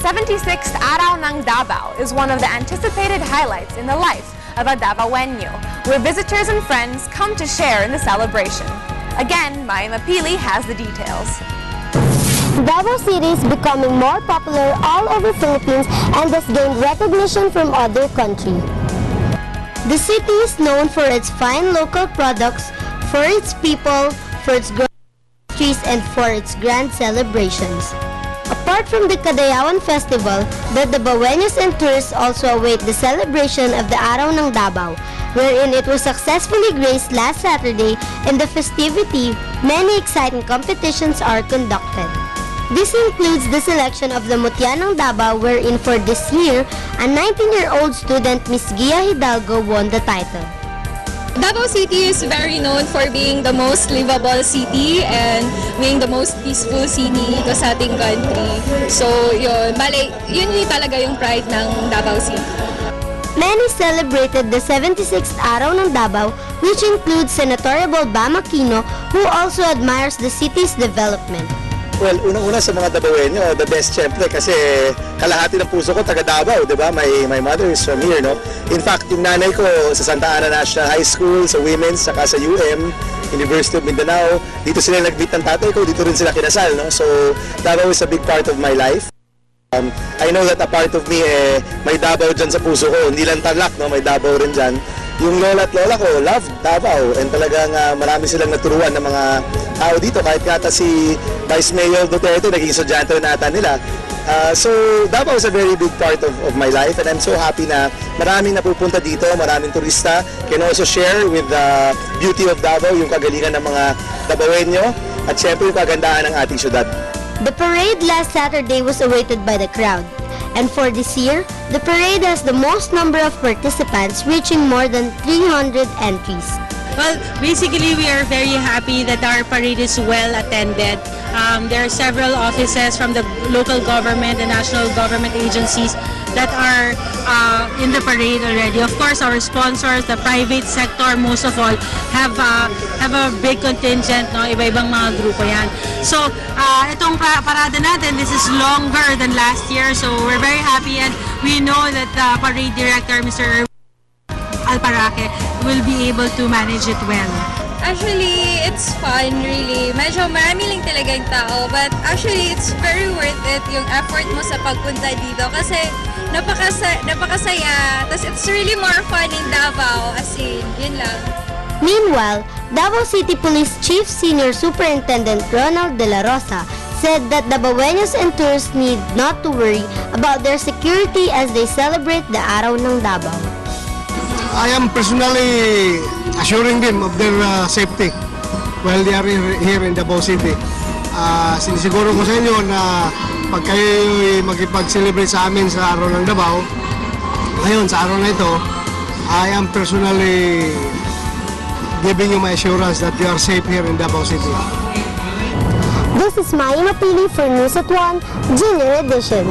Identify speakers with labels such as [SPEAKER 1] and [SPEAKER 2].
[SPEAKER 1] 76th Araw ng Davao is one of the anticipated highlights in the life of a Davaoenyo, where visitors and friends come to share in the celebration. Again, Maya Mapili has the details.
[SPEAKER 2] Davao City is becoming more popular all over Philippines and has gained recognition from other countries. The city is known for its fine local products, for its people, for its groceries, and for its grand celebrations. Apart from the Cadayawan Festival, the Davaoenos and tourists also await the celebration of the Araw ng Davao, wherein it was successfully graced last Saturday. In the festivity, many exciting competitions are conducted. This includes the selection of the Mutya ng Davao, wherein for this year, a 19-year-old student, Miss Gia Hidalgo, won the title.
[SPEAKER 3] Davao City is very known for being the most livable city and being the most peaceful city dito sa ating country. So, yun talaga yung pride ng Davao City.
[SPEAKER 2] Many celebrated the 76th Araw ng Davao, which includes Senator Bam Aquino, who also admires the city's development.
[SPEAKER 4] Well, unang-una sa mga Davaoenyo, the best syempre kasi kalahati ng puso ko taga Davao, di ba? My mother is from here, no? In fact, yung nanay ko sa Santa Ana National High School, sa Women's, saka sa University of Mindanao. Dito sila nag-meet ng tatay ko, dito rin sila kinasal, no? So, Davao is a big part of my life. I know that a part of me, may Davao dyan sa puso ko. Hindi lang Tarlac, no? May Davao rin dyan. Yung lola at lola ko, love Davao. And talagang marami silang naturuan ng mga tao dito. Kahit kata si Vice Mayor Duterte, naging estudyante na ata nila. So Davao is a very big part of my life. And I'm so happy na maraming napupunta dito, maraming turista. Can also share with the beauty of Davao, yung kagalingan ng mga Davaoenyo. At syempre yung kagandahan ng ating syudad.
[SPEAKER 2] The parade last Saturday was awaited by the crowd. And for this year, the parade has the most number of participants, reaching more than 300 entries.
[SPEAKER 5] Well, basically, we are very happy that our parade is well attended. There are several offices from the local government and national government agencies that are in the parade already. Of course, our sponsors, the private sector, most of all, have a big contingent, no? Iba-ibang mga grupo yan. So, itong parada natin, this is longer than last year. So, we're very happy and we know that the parade director, Mr. Alparaque, will be able to manage it well.
[SPEAKER 3] Actually, it's fun, really. Medyo marami lang talaga yung tao, but actually, it's very worth it yung effort mo sa pagpunta dito kasi napakasaya. Tapos it's really more fun in Davao, as in, yun lang.
[SPEAKER 2] Meanwhile, Davao City Police Chief Senior Superintendent Ronald De La Rosa said that Davaoenos and tourists need not to worry about their security as they celebrate the Araw ng Davao.
[SPEAKER 6] I am personally assuring them of their safety while they are here in Davao City. Sinisiguro ko sa inyo na pag kayo makipag-celebrate sa amin sa Araw ng Davao, ngayon sa araw na ito, I am personally giving you my assurance that you are safe here in Davao City.
[SPEAKER 2] This is Maya Mapili for News at 1, Junior Edition.